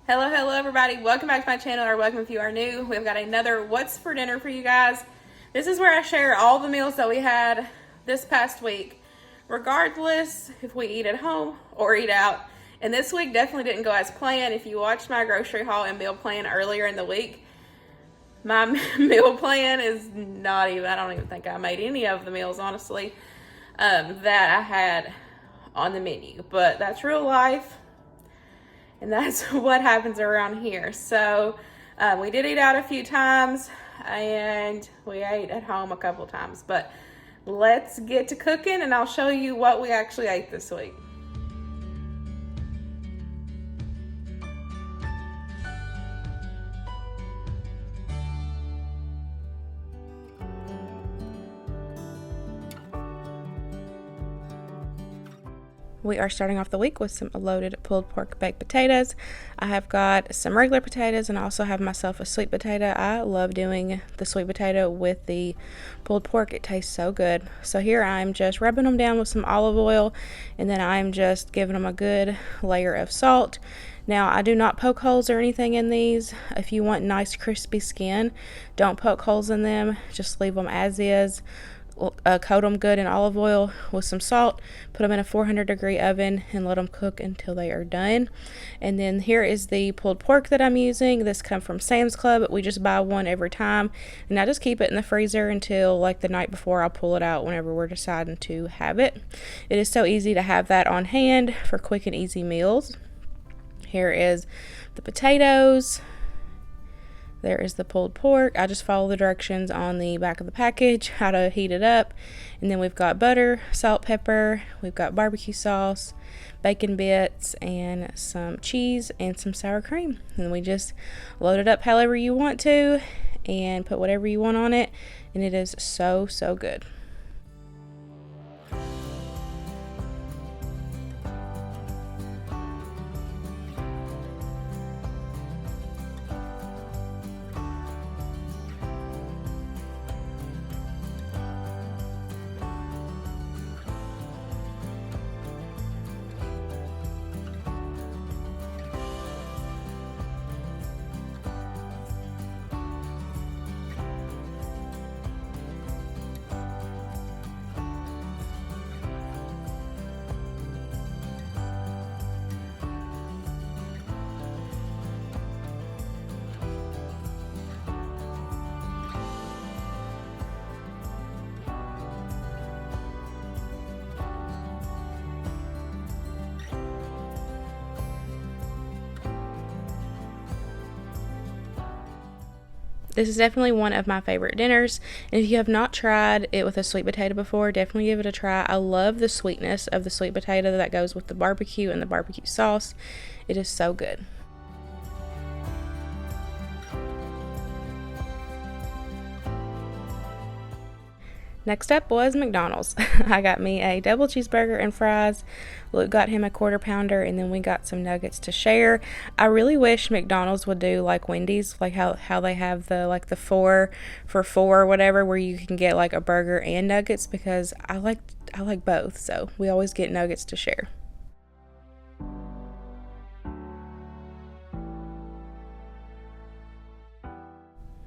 Hello everybody. Welcome back to my channel, or welcome if you are new. We've got another What's for Dinner for you guys. This is where I share all the meals that we had this past week, regardless if we eat at home or eat out. And this week definitely didn't go as planned. If you watched my grocery haul and meal plan earlier in the week, my meal plan is not even, I don't even think I made any of the meals, honestly, that I had on the menu. But that's real life. And that's what happens around here. So we did eat out a few times and we ate at home a couple times. But let's get to cooking and I'll show you what we actually ate this week. We are starting off the week with some loaded pulled pork baked potatoes. I have got some regular potatoes and I also have myself a sweet potato. I love doing the sweet potato with the pulled pork. It tastes so good. So here I'm just rubbing them down with some olive oil, and then I'm just giving them a good layer of salt. Now, I do not poke holes or anything in these. If you want nice crispy skin, don't poke holes in them. Just leave them as is. Coat them good in olive oil with some salt, put them in a 400-degree oven and let them cook until they are done. And then here is the pulled pork that I'm using. This comes from Sam's Club. We just buy one every time, and I just keep it in the freezer until like the night before. I'll pull it out whenever we're deciding to have it. It is so easy to have that on hand for quick and easy meals. Here is the potatoes. There is the pulled pork. I just follow the directions on the back of the package, how to heat it up. And then we've got butter, salt, pepper, we've got barbecue sauce, bacon bits, and some cheese and some sour cream. And we just load it up however you want to and put whatever you want on it. And it is so, so good. This is definitely one of my favorite dinners, and if you have not tried it with a sweet potato before, definitely give it a try. I love the sweetness of the sweet potato that goes with the barbecue and the barbecue sauce. It is so good. Next up was McDonald's. I got me a double cheeseburger and fries. Luke got him a quarter pounder, and then we got some nuggets to share. I really wish McDonald's would do like Wendy's, like how they have the 4 for $4 or whatever, where you can get like a burger and nuggets, because I like both. So we always get nuggets to share.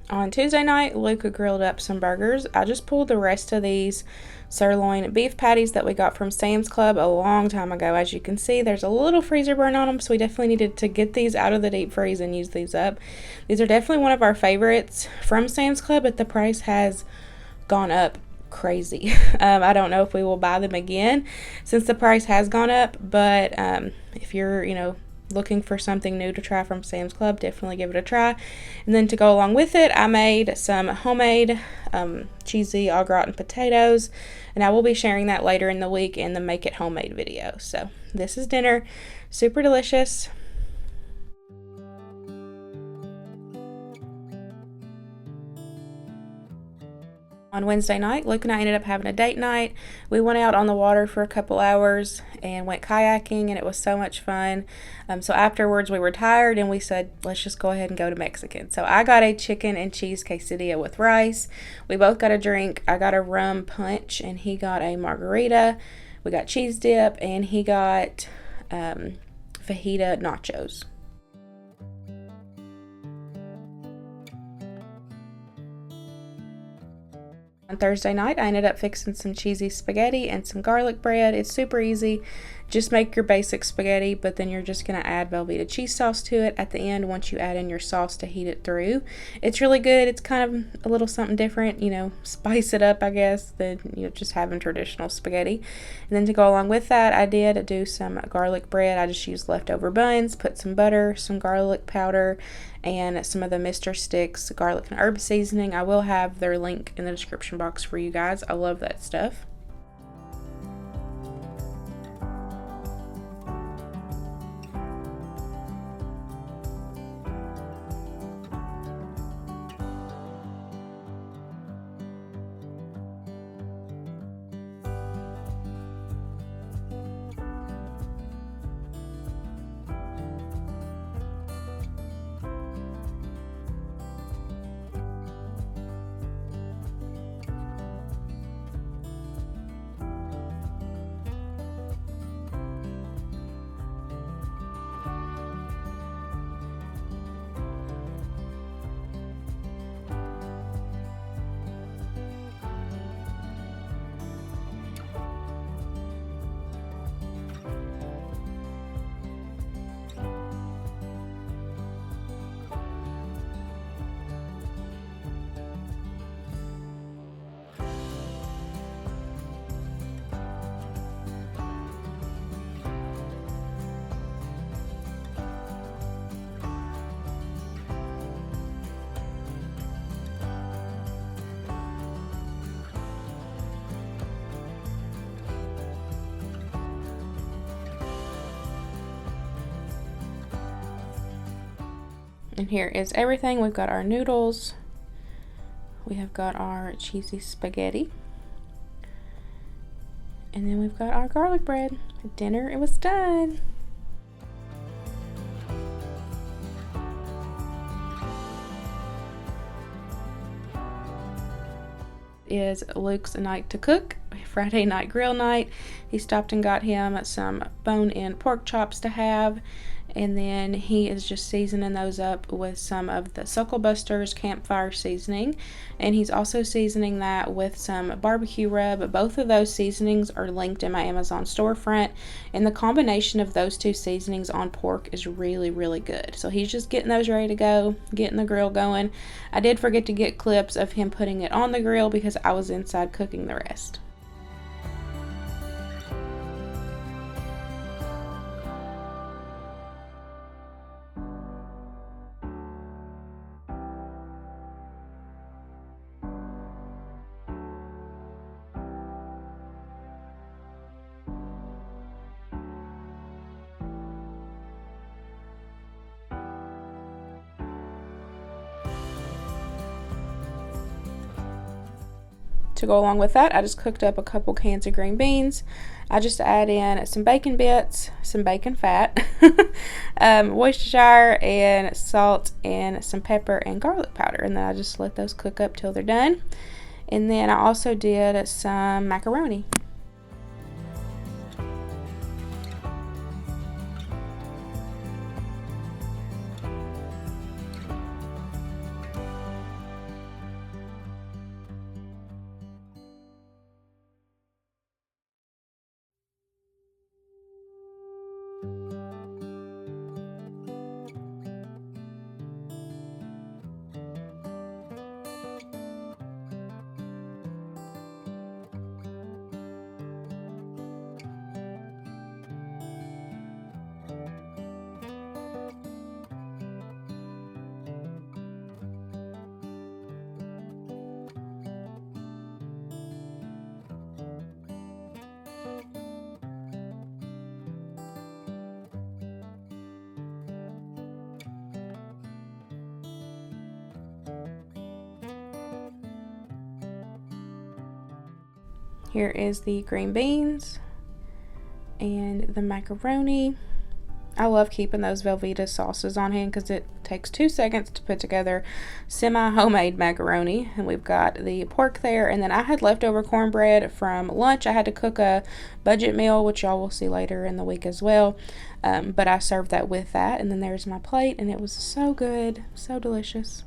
On Tuesday night, Luca grilled up some burgers. I just pulled the rest of these sirloin beef patties that we got from Sam's Club a long time ago. As you can see, there's a little freezer burn on them, so we definitely needed to get these out of the deep freeze and use these up. These are definitely one of our favorites from Sam's Club, but the price has gone up crazy. I don't know if we will buy them again since the price has gone up, but if you're, looking for something new to try from Sam's Club, definitely give it a try. And then to go along with it, I made some homemade cheesy au gratin potatoes, and I will be sharing that later in the week in the Make It Homemade video. So this is dinner. Super delicious. On Wednesday night, Luke and I ended up having a date night. We went out on the water for a couple hours and went kayaking, and it was so much fun. So afterwards, we were tired, and we said, let's just go ahead and go to Mexican. So I got a chicken and cheese quesadilla with rice. We both got a drink. I got a rum punch, and he got a margarita. We got cheese dip, and he got fajita nachos. On Thursday night, I ended up fixing some cheesy spaghetti and some garlic bread. It's super easy. Just make your basic spaghetti, but then you're just going to add Velveeta cheese sauce to it at the end once you add in your sauce to heat it through. It's really good. It's kind of a little something different, spice it up, I guess, than just having traditional spaghetti. And then to go along with that, I did do some garlic bread. I just used leftover buns, put some butter, some garlic powder, and some of the Mr. Sticks garlic and herb seasoning. I will have their link in the description box for you guys. I love that stuff. And here is everything. We've got our noodles. We have got our cheesy spaghetti. And then we've got our garlic bread. Dinner, it was done. Is Luke's night to cook, Friday night grill night. He stopped and got him some bone-in pork chops to have, and then he is just seasoning those up with some of the SuckleBusters campfire seasoning, and he's also seasoning that with some barbecue rub. Both of those seasonings are linked in my Amazon storefront, and the combination of those two seasonings on pork is really, really good. So he's just getting those ready to go, getting the grill going. I did forget to get clips of him putting it on the grill because I was inside cooking the rest. To go along with that, I just cooked up a couple cans of green beans. I just add in some bacon bits, some bacon fat, Worcestershire, and salt, and some pepper and garlic powder. And then I just let those cook up till they're done. And then I also did some macaroni. Here is the green beans and the macaroni. I love keeping those Velveeta sauces on hand because it takes 2 seconds to put together semi-homemade macaroni. And we've got the pork there, and then I had leftover cornbread from lunch. I had to cook a budget meal, which y'all will see later in the week as well, but I served that with that. And then there's my plate, and it was so good, so delicious.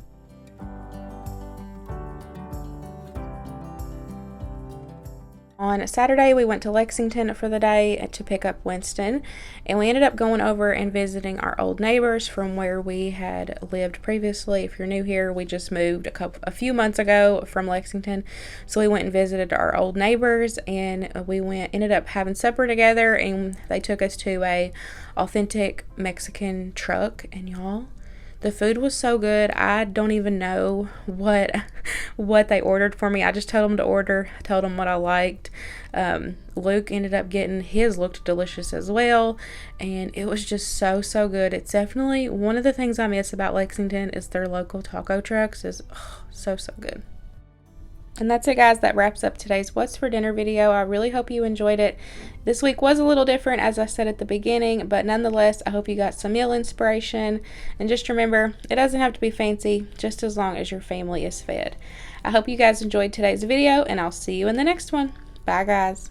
On Saturday, we went to Lexington for the day to pick up Winston, and we ended up going over and visiting our old neighbors from where we had lived previously. If you're new here, we just moved a few months ago from Lexington, so we went and visited our old neighbors, and ended up having supper together, and they took us to a authentic Mexican truck, and y'all, the food was so good. I don't even know what they ordered for me. I just told them to order, told them what I liked. Luke ended up getting his, looked delicious as well, and it was just so good. It's definitely one of the things I miss about Lexington is their local taco trucks is so good. And that's it, guys. That wraps up today's What's for Dinner video. I really hope you enjoyed it. This week was a little different, as I said at the beginning, but nonetheless, I hope you got some meal inspiration. And just remember, it doesn't have to be fancy, just as long as your family is fed. I hope you guys enjoyed today's video, and I'll see you in the next one. Bye, guys.